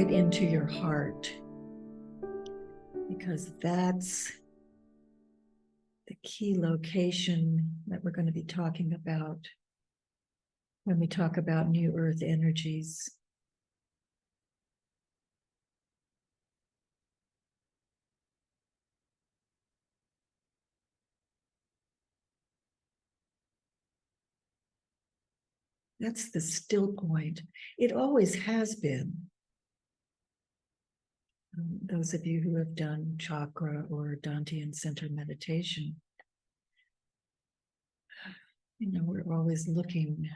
right into your heart, because that's the key location that we're going to be talking about when we talk about New Earth energies. That's the still point. It always has been. Those of you who have done chakra or Dantian center meditation, we're always looking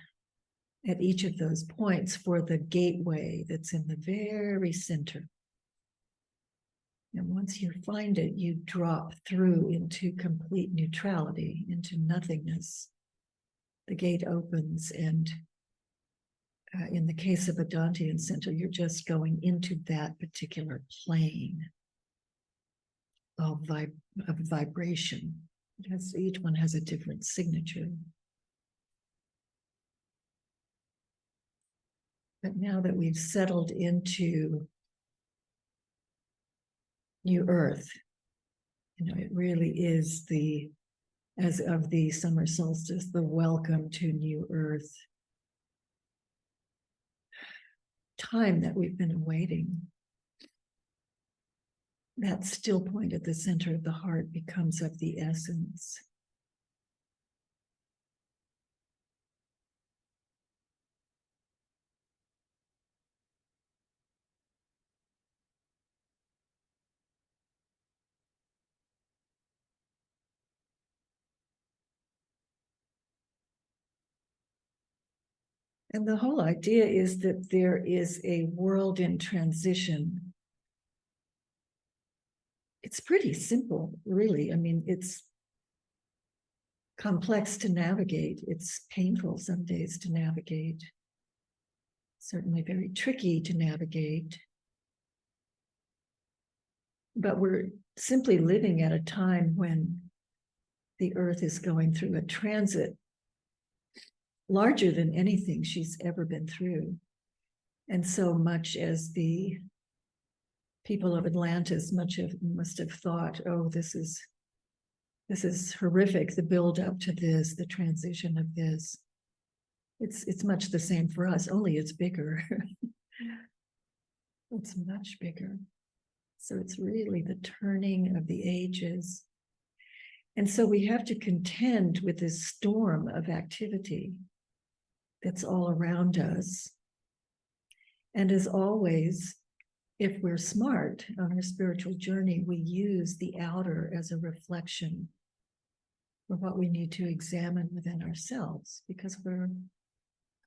at each of those points for the gateway that's in the very center. And once you find it, you drop through into complete neutrality, into nothingness. The gate opens, and in the case of a Dantian center, you're just going into that particular plane of vibration. Each one has a different signature. But now that we've settled into New Earth, it really is as of the summer solstice, the welcome to New Earth time that we've been awaiting. That still point at the center of the heart becomes of the essence. And the whole idea is that there is a world in transition. It's pretty simple, really. I mean, it's complex to navigate. It's painful some days to navigate. Certainly very tricky to navigate. But we're simply living at a time when the earth is going through a transit larger than anything she's ever been through. And so much as the people of Atlantis must have thought, oh, this is horrific, the build up to this, the transition of this. It's much the same for us, only it's bigger. It's much bigger. So it's really the turning of the ages. And so we have to contend with this storm of activity that's all around us. And as always, if we're smart on our spiritual journey, we use the outer as a reflection for what we need to examine within ourselves, because we're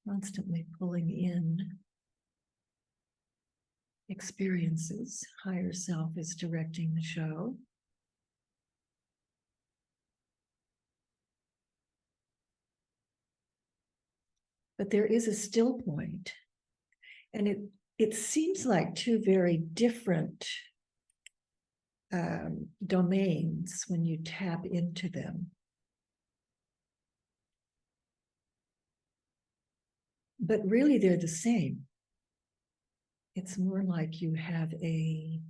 constantly pulling in experiences. Higher self is directing the show. But there is a still point, and it seems like two very different domains when you tap into them. But really, they're the same. It's more like you have a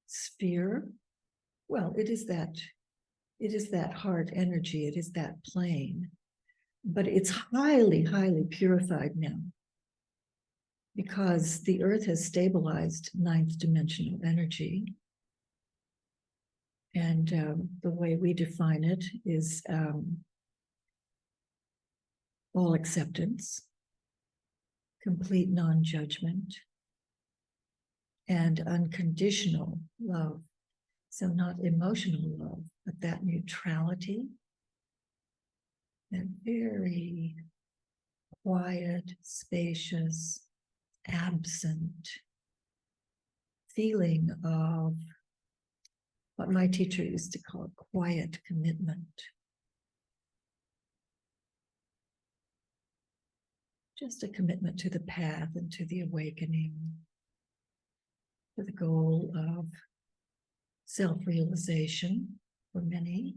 sphere. Well, it is that heart energy, it is that plane, but it's highly, highly purified now, because the earth has stabilized ninth dimensional energy. And the way we define it is all acceptance, complete non-judgment, and unconditional love. So not emotional love, but that neutrality, that very quiet, spacious, absent feeling of what my teacher used to call quiet commitment. Just a commitment to the path and to the awakening, to the goal of self-realization for many.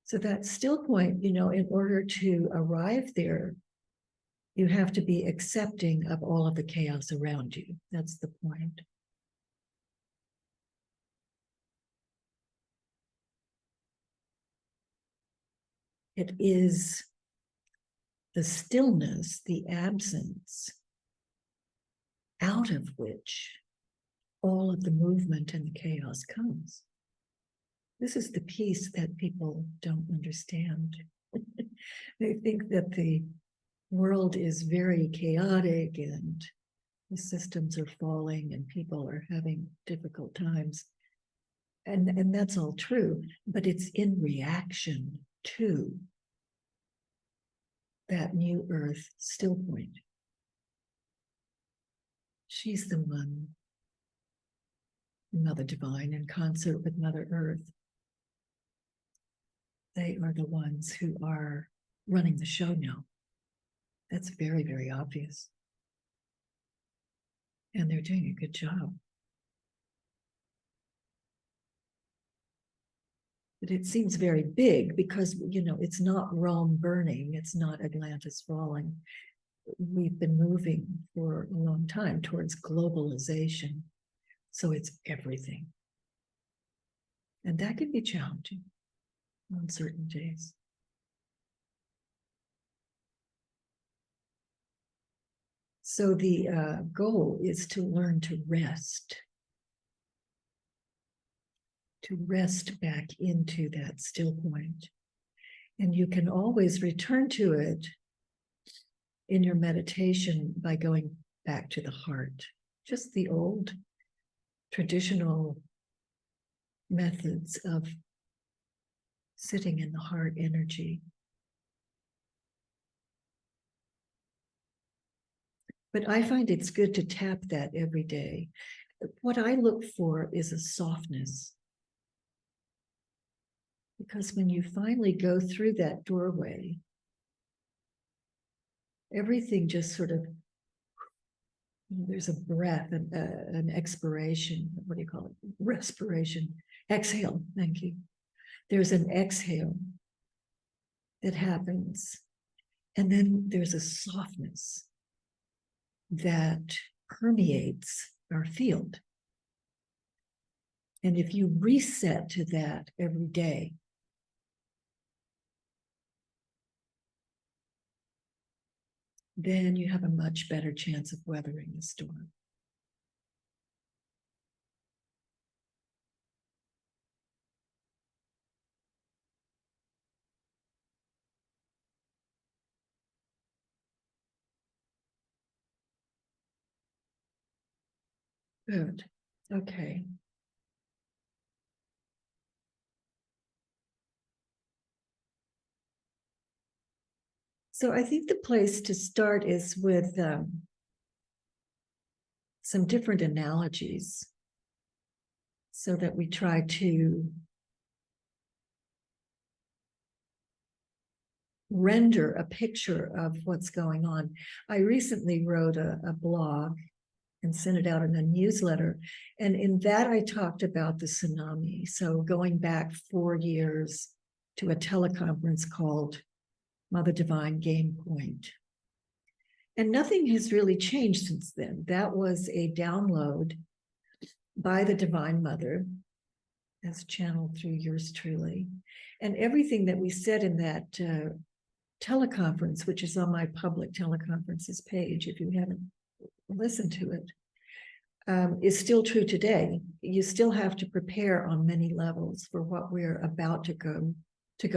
So that still point, in order to arrive there, you have to be accepting of all of the chaos around you. That's the point. It is the stillness, the absence, out of which all of the movement and the chaos comes. This is the piece that people don't understand. They think that the world is very chaotic and the systems are falling and people are having difficult times. And that's all true, but it's in reaction to that new earth still point. She's the one, Mother Divine, in concert with Mother Earth. They are the ones who are running the show now. That's very, very obvious. And they're doing a good job. But it seems very big because, it's not Rome burning, it's not Atlantis falling. We've been moving for a long time towards globalization. So it's everything. And that can be challenging on certain days. So the goal is to learn to rest back into that still point. And you can always return to it in your meditation by going back to the heart, just the old traditional methods of sitting in the heart energy. But I find it's good to tap that every day. What I look for is a softness. Because when you finally go through that doorway, everything just sort of, there's a breath, an expiration, what do you call it? Respiration, exhale, thank you. There's an exhale that happens. And then there's a softness that permeates our field. And if you reset to that every day, then you have a much better chance of weathering the storm. Good. Okay. So I think the place to start is with some different analogies so that we try to render a picture of what's going on. I recently wrote a blog and sent it out in a newsletter. And in that, I talked about the tsunami. So going back 4 years to a teleconference called Mother Divine Game Point. And nothing has really changed since then. That was a download by the Divine Mother, as channeled through yours truly. And everything that we said in that teleconference, which is on my public teleconferences page, if you haven't listened to it, is still true today. You still have to prepare on many levels for what we're about to go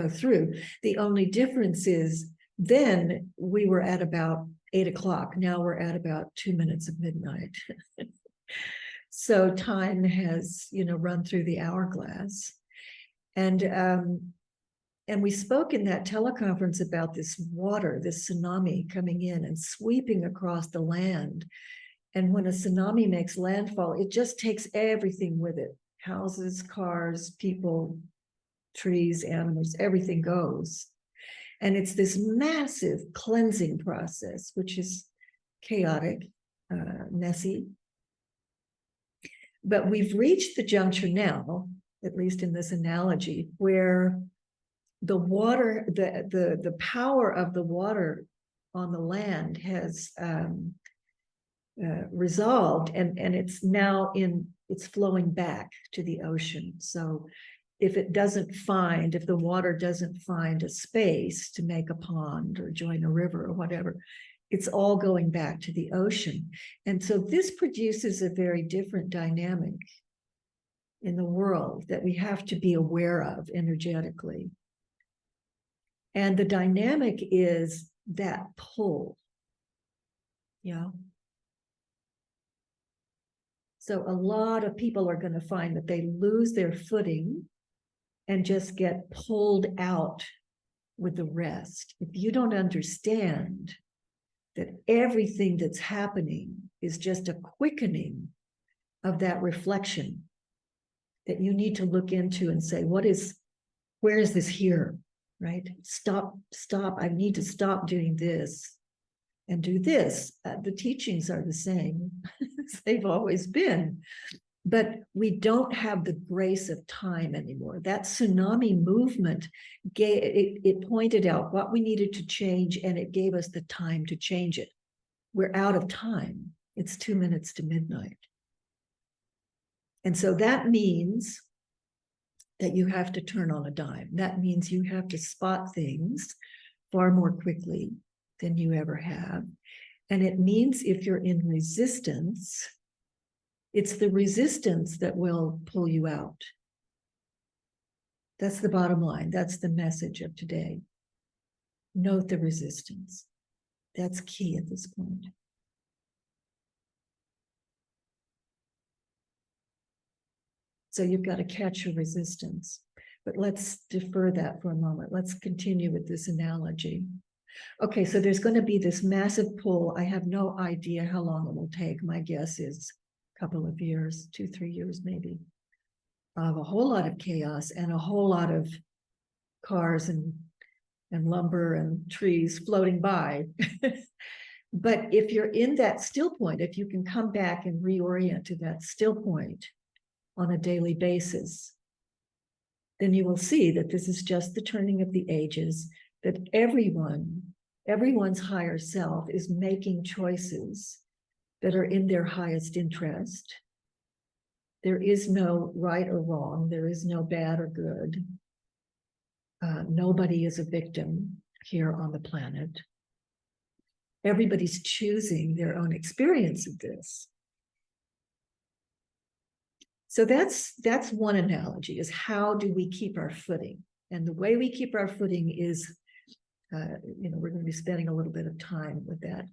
through. The only difference is then we were at about 8 o'clock. Now we're at about 2 minutes of midnight. So time has, run through the hourglass. And we spoke in that teleconference about this water, this tsunami coming in and sweeping across the land. And when a tsunami makes landfall, it just takes everything with it. Houses, cars, people, trees, animals, everything goes. And it's this massive cleansing process, which is chaotic, messy. But we've reached the juncture now, at least in this analogy, where the water, the power of the water on the land has resolved, and it's now it's flowing back to the ocean. So if the water doesn't find a space to make a pond or join a river or whatever, it's all going back to the ocean. And so this produces a very different dynamic in the world that we have to be aware of energetically. And the dynamic is that pull. Yeah. So a lot of people are going to find that they lose their footing and just get pulled out with the rest. If you don't understand that everything that's happening is just a quickening of that reflection that you need to look into and say, where is this here, right? Stop, I need to stop doing this and do this. The teachings are the same as they've always been, but we don't have the grace of time anymore. That tsunami movement it pointed out what we needed to change, and it gave us the time to change it. We're out of time. It's 2 minutes to midnight. And so that means that you have to turn on a dime. That means you have to spot things far more quickly than you ever have. And it means if you're in resistance, it's the resistance that will pull you out. That's the bottom line. That's the message of today. Note the resistance. That's key at this point. So you've got to catch your resistance. But let's defer that for a moment. Let's continue with this analogy. Okay, so there's going to be this massive pull. I have no idea how long it will take. My guess is a couple of years, 2-3 years maybe, of a whole lot of chaos and a whole lot of cars and lumber and trees floating by. But if you're in that still point, if you can come back and reorient to that still point on a daily basis, then you will see that this is just the turning of the ages, that everyone's higher self is making choices that are in their highest interest. There is no right or wrong. There is no bad or good. Nobody is a victim here on the planet. Everybody's choosing their own experience of this. So that's one analogy, is how do we keep our footing? And the way we keep our footing is, we're going to be spending a little bit of time with that,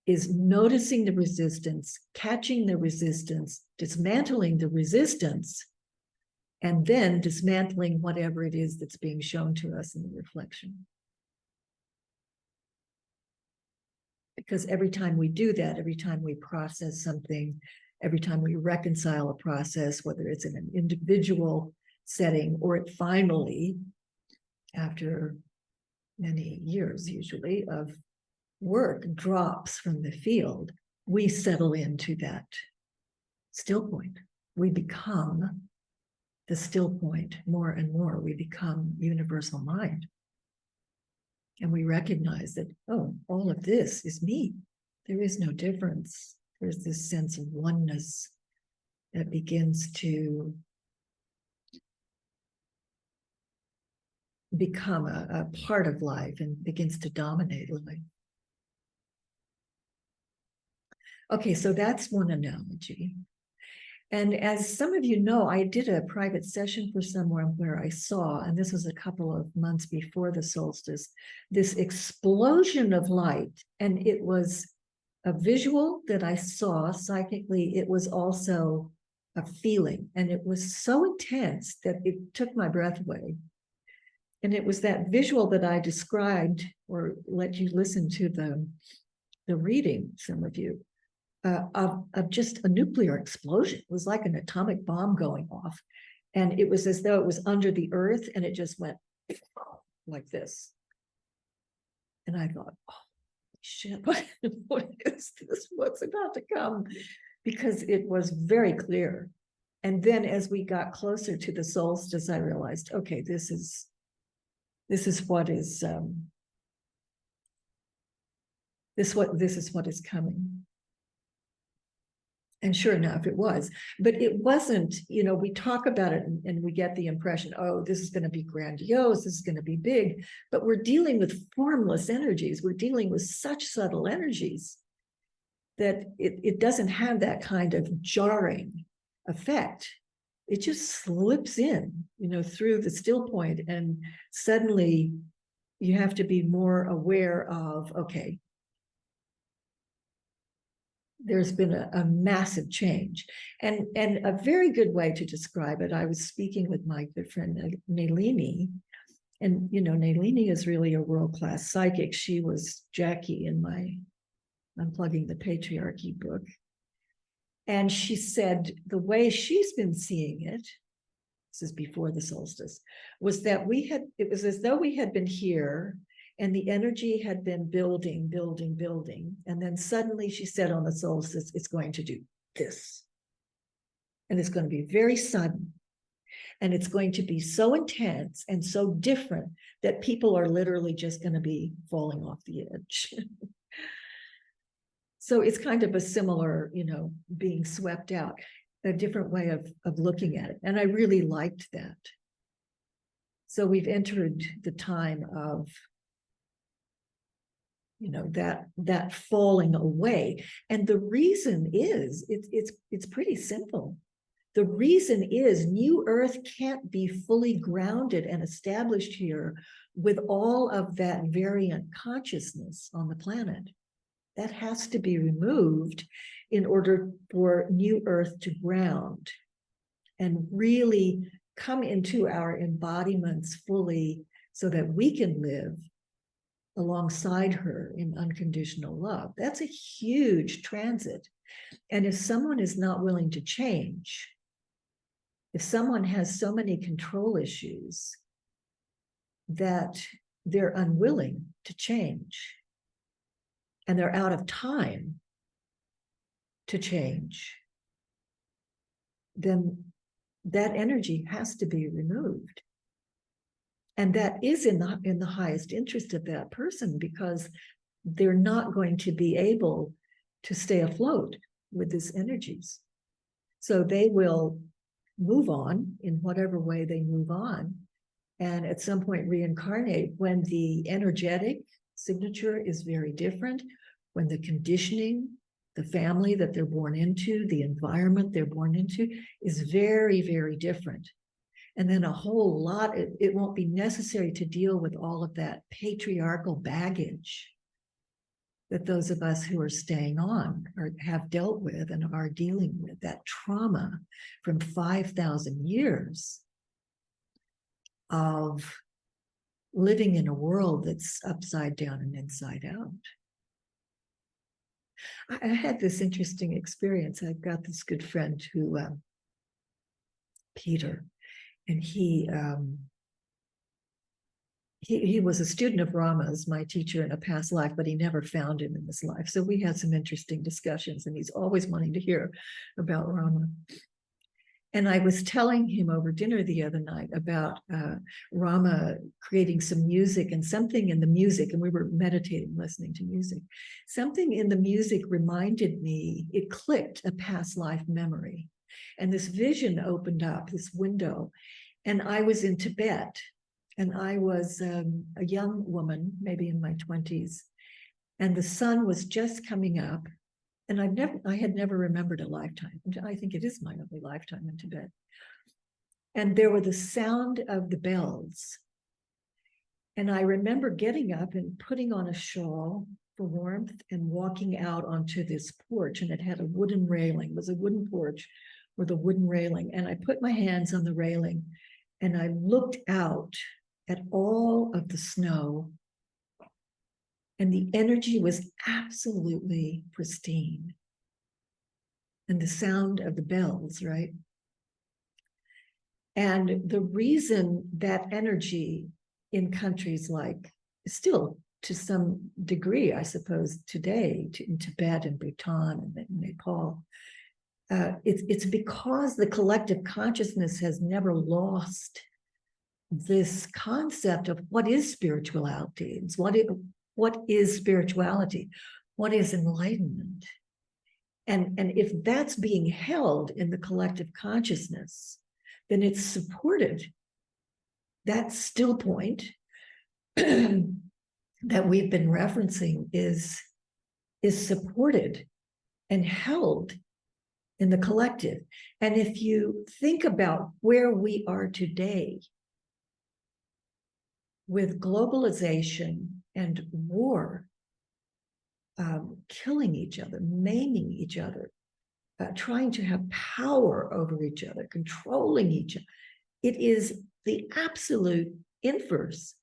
is noticing the resistance, catching the resistance, dismantling the resistance, and then dismantling whatever it is that's being shown to us in the reflection. Because every time we do that, every time we process something, every time we reconcile a process, whether it's in an individual setting or it finally, after many years usually of work, drops from the field, we settle into that still point. We become the still point more and more. We become universal mind. And we recognize that, oh, all of this is me. There is no difference. There's this sense of oneness that begins to become a part of life and begins to dominate life. Okay, so that's one analogy. And as some of you know, I did a private session for someone where I saw, and this was a couple of months before the solstice, this explosion of light. And it was a visual that I saw psychically. It was also a feeling. And it was so intense that it took my breath away. And it was that visual that I described, or let you listen to the reading, some of you, of just a nuclear explosion. It was like an atomic bomb going off. And it was as though it was under the earth and it just went like this. And I thought, oh, shit, what is this? What's about to come? Because it was very clear. And then as we got closer to the solstice, I realized, okay, this is This is what is this is what is coming. And sure enough, it was. But it wasn't, you know, we talk about it and we get the impression, oh, this is going to be grandiose, this is going to be big. But we're dealing with formless energies. We're dealing with such subtle energies that it doesn't have that kind of jarring effect. It just slips in, you know, through the still point, and suddenly you have to be more aware of, okay, there's been a massive change. And a very good way to describe it, I was speaking with my good friend Nalini, and you know, Nalini is really a world-class psychic. She was Jackie in my Unplugging the Patriarchy book. And she said the way she's been seeing it, this is before the solstice, was that it was as though we had been here and the energy had been building. And then suddenly she said on the solstice, it's going to do this. And it's going to be very sudden. And it's going to be so intense and so different that people are literally just going to be falling off the edge. So it's kind of a similar, you know, being swept out, a different way of looking at it. And I really liked that. So we've entered the time of, you know, that falling away. And the reason is, it's pretty simple. The reason is New Earth can't be fully grounded and established here with all of that variant consciousness on the planet. That has to be removed in order for New Earth to ground and really come into our embodiments fully so that we can live alongside her in unconditional love. That's a huge transit. And if someone is not willing to change, if someone has so many control issues that they're unwilling to change, and they're out of time to change, then that energy has to be removed. And that is in the highest interest of that person, because they're not going to be able to stay afloat with these energies. So they will move on in whatever way they move on, and at some point reincarnate when the energetic signature is very different, when the conditioning, the family that they're born into, the environment they're born into is very, very different. And then a whole lot, it won't be necessary to deal with all of that patriarchal baggage that those of us who are staying on or have dealt with and are dealing with, that trauma from 5,000 years of living in a world that's upside down and inside out. I had this interesting experience. I've got this good friend who, Peter, and he was a student of Rama's, my teacher in a past life, but he never found him in this life. So we had some interesting discussions, and he's always wanting to hear about Rama. And I was telling him over dinner the other night about Rama creating some music, and something in the music, and we were meditating, listening to music. Something in the music reminded me, it clicked a past life memory. And this vision opened up, this window, and I was in Tibet. And I was a young woman, maybe in my 20s, and the sun was just coming up. And I had never remembered a lifetime. I think it is my only lifetime in Tibet. And there were the sound of the bells. And I remember getting up and putting on a shawl for warmth and walking out onto this porch. And it had a wooden railing. It was a wooden porch with a wooden railing. And I put my hands on the railing and I looked out at all of the snow, and the energy was absolutely pristine. And the sound of the bells, right? And the reason that energy in countries like, still to some degree, I suppose, today, in Tibet and Bhutan and Nepal, it's because the collective consciousness has never lost this concept of what is spirituality, what is spirituality, what is enlightenment. And if that's being held in the collective consciousness, then it's supported. That still point that we've been referencing is supported and held in the collective. And if you think about where we are today with globalization and war, killing each other, maiming each other, trying to have power over each other, controlling each other, it is the absolute inverse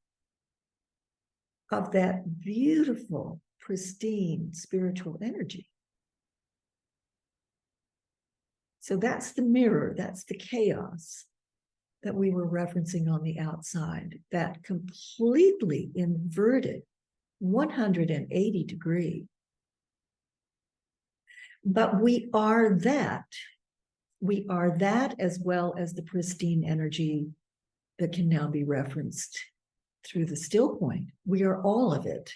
of that beautiful, pristine spiritual energy. So that's the mirror, that's the chaos that we were referencing on the outside, that completely inverted 180 degree. But we are that. We are that, as well as the pristine energy that can now be referenced through the still point. We are all of it.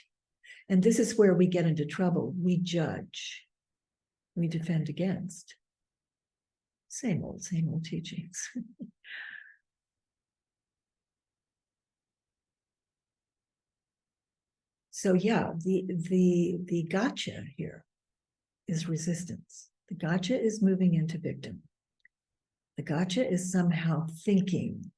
And this is where we get into trouble. We judge. We defend against. Same old teachings. So yeah, the gotcha here is resistance. The gotcha is moving into victim. The gotcha is somehow thinking,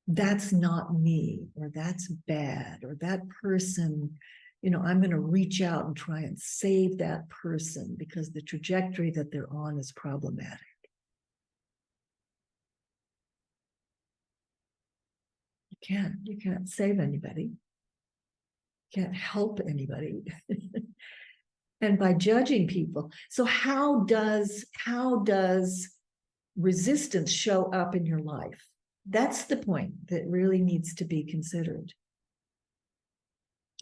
that's not me, or that's bad, or that person, I'm going to reach out and try and save that person because the trajectory that they're on is problematic. You can't save anybody. You can't help anybody. And by judging people. So how does resistance show up in your life? That's the point that really needs to be considered.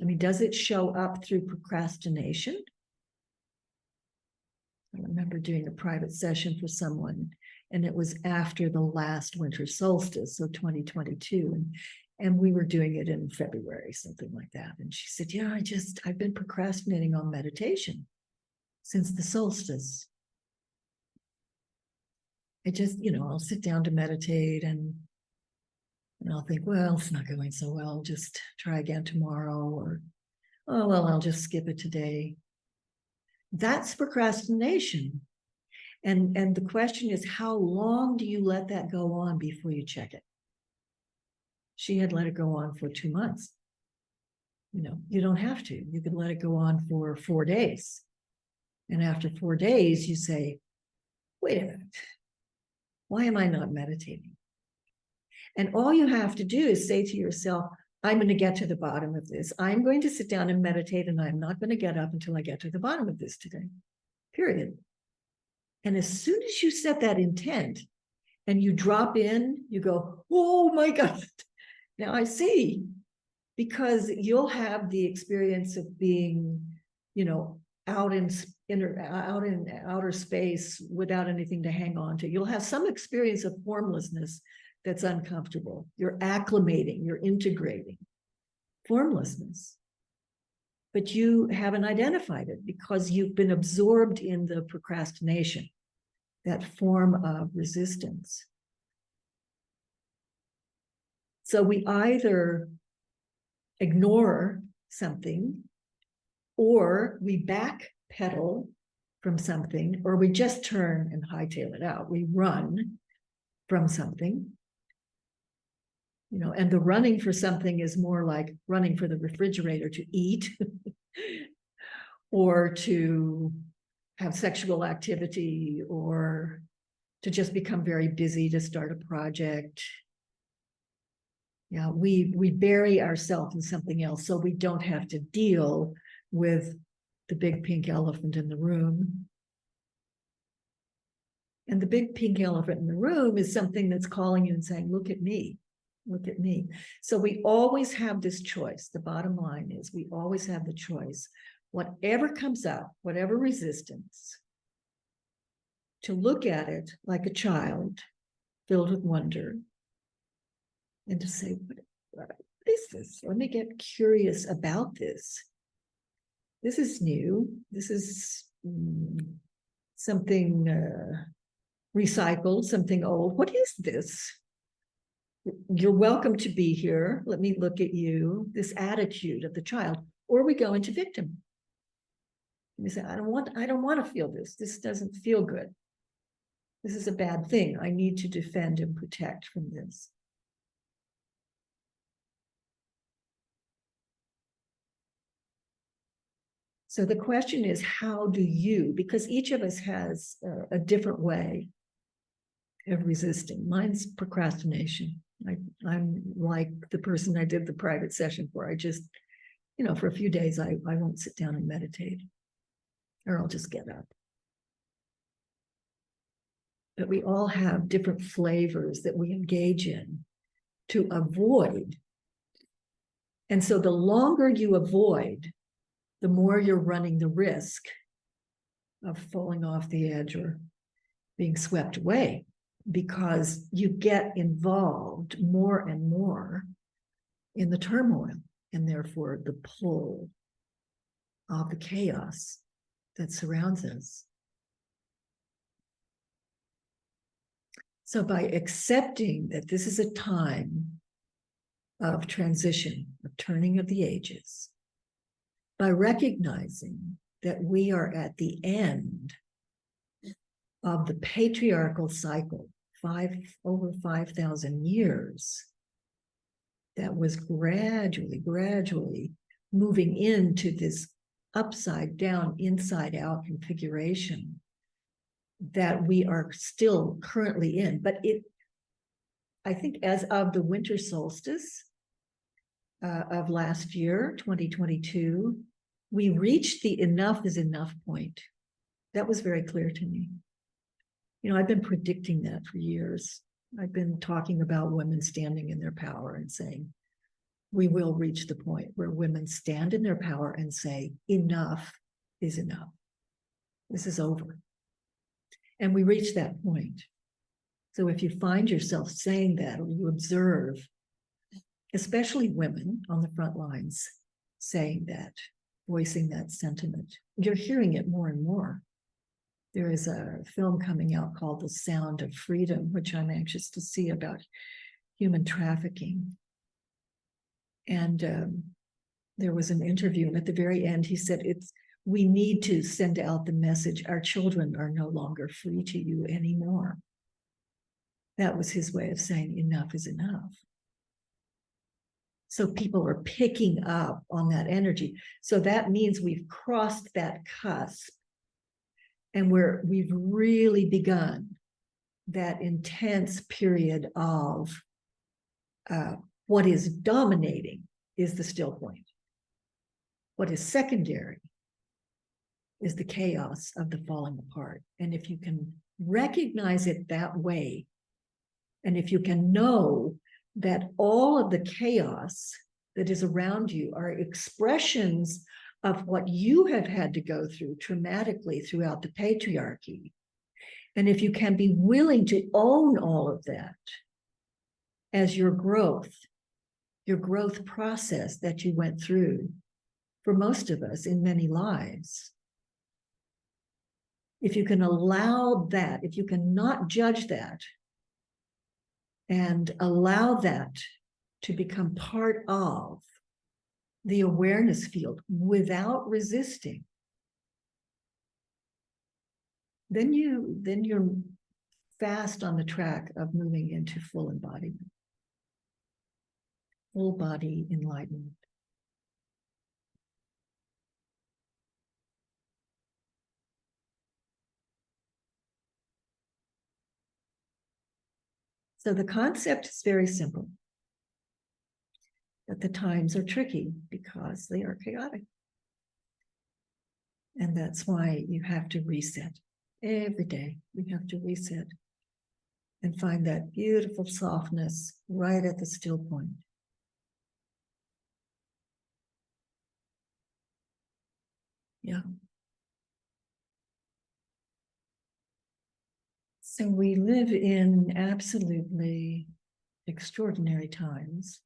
I mean, does it show up through procrastination? I remember doing a private session for someone, and it was after the last winter solstice, so 2022. And we were doing it in February, something like that. And she said, yeah, I've been procrastinating on meditation since the solstice. I just, I'll sit down to meditate and I'll think, well, it's not going so well. Just try again tomorrow, or, oh, well, I'll just skip it today. That's procrastination. And the question is, how long do you let that go on before you check it? She had let it go on for 2 months. You don't have to. You could let it go on for 4 days. And after 4 days, you say, wait a minute, why am I not meditating? And all you have to do is say to yourself, I'm going to get to the bottom of this. I'm going to sit down and meditate, and I'm not going to get up until I get to the bottom of this today, period. And as soon as you set that intent and you drop in, you go, oh my God, now I see. Because you'll have the experience of being, out in outer space without anything to hang on to. You'll have some experience of formlessness that's uncomfortable. You're acclimating, you're integrating formlessness. But you haven't identified it because you've been absorbed in the procrastination, that form of resistance. So we either ignore something, or we backpedal from something, or we just turn and hightail it out. We run from something, and the running for something is more like running for the refrigerator to eat or to have sexual activity, or to just become very busy to start a project. Yeah, we bury ourselves in something else so we don't have to deal with the big pink elephant in the room. And the big pink elephant in the room is something that's calling you and saying, look at me, look at me. So we always have this choice. The bottom line is we always have the choice, whatever comes up, whatever resistance, to look at it like a child filled with wonder, and to say, what is this? Let me get curious about this. This is new. This is something recycled, something old. What is this? You're welcome to be here. Let me look at you. This attitude of the child, or we go into victim. We say, I don't want to feel this. This doesn't feel good. This is a bad thing. I need to defend and protect from this. So the question is, how do you, because each of us has a different way of resisting. Mine's procrastination. I'm like the person I did the private session for. I just, for a few days, I won't sit down and meditate, or I'll just get up. But we all have different flavors that we engage in to avoid. And so the longer you avoid, the more you're running the risk of falling off the edge or being swept away, because you get involved more and more in the turmoil, and therefore the pull of the chaos that surrounds us. So by accepting that this is a time of transition, of turning of the ages, by recognizing that we are at the end of the patriarchal cycle, over 5,000 years, that was gradually moving into this upside down, inside out configuration that we are still currently in. But I think as of the winter solstice of last year, 2022, we reached the enough is enough point. That was very clear to me. I've been predicting that for years. I've been talking about women standing in their power and saying, we will reach the point where women stand in their power and say, enough is enough. This is over. And we reach that point. So if you find yourself saying that, or you observe, especially women on the front lines saying that, voicing that sentiment, you're hearing it more and more. There is a film coming out called The Sound of Freedom, which I'm anxious to see, about human trafficking. And there was an interview, and at the very end, he said, we need to send out the message, our children are no longer free to you anymore. That was his way of saying enough is enough. So people are picking up on that energy. So that means we've crossed that cusp, and we've really begun that intense period of what is dominating is the still point. What is secondary is the chaos of the falling apart. And if you can recognize it that way, and if you can know that all of the chaos that is around you are expressions of what you have had to go through traumatically throughout the patriarchy, and if you can be willing to own all of that as your growth process that you went through, for most of us in many lives, if you can allow that, if you can not judge that and allow that to become part of the awareness field without resisting, then you're fast on the track of moving into full embodiment, full body enlightenment. So the concept is very simple, but the times are tricky because they are chaotic. And that's why you have to reset. Every day we have to reset and find that beautiful softness right at the still point. Yeah. So we live in absolutely extraordinary times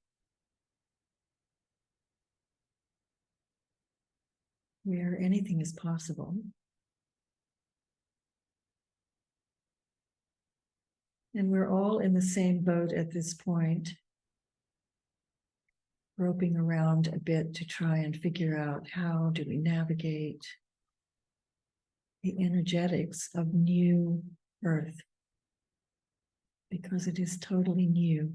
where anything is possible. And we're all in the same boat at this point, groping around a bit to try and figure out how do we navigate the energetics of new Earth, because it is totally new.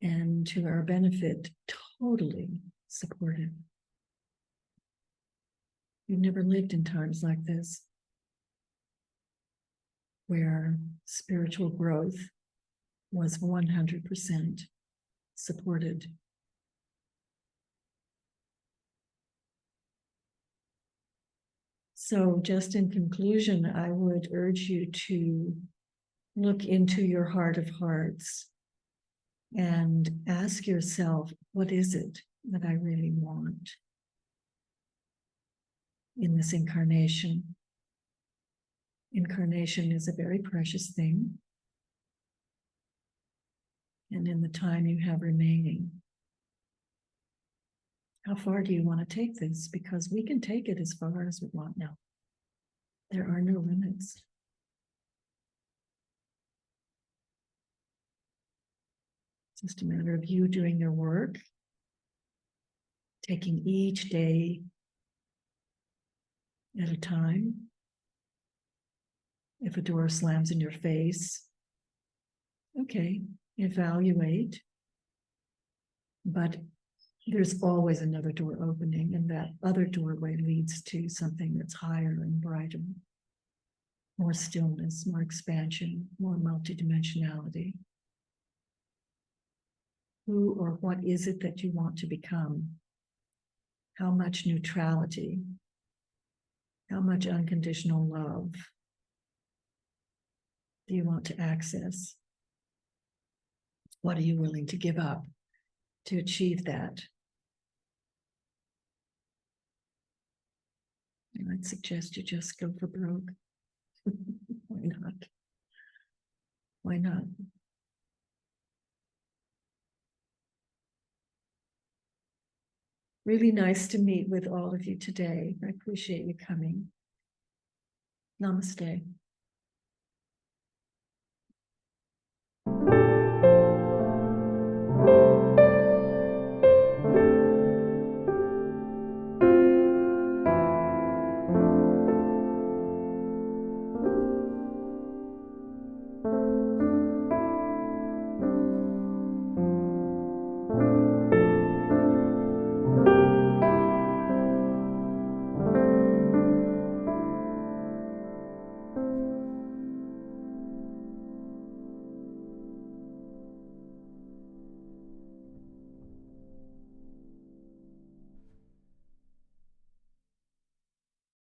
And to our benefit, totally supportive. We've never lived in times like this, where spiritual growth was 100% supported. So just in conclusion, I would urge you to look into your heart of hearts and ask yourself, what is it that I really want in this incarnation? Incarnation is a very precious thing. And in the time you have remaining, how far do you want to take this? Because we can take it as far as we want now. There are no limits. It's just a matter of you doing your work, taking each day at a time. If a door slams in your face, okay, evaluate. But there's always another door opening, and that other doorway leads to something that's higher and brighter. More stillness, more expansion, more multidimensionality. Who or what is it that you want to become? How much neutrality? How much unconditional love do you want to access? What are you willing to give up to achieve that? I'd suggest you just go for broke. Why not? Why not? Really nice to meet with all of you today. I appreciate you coming. Namaste.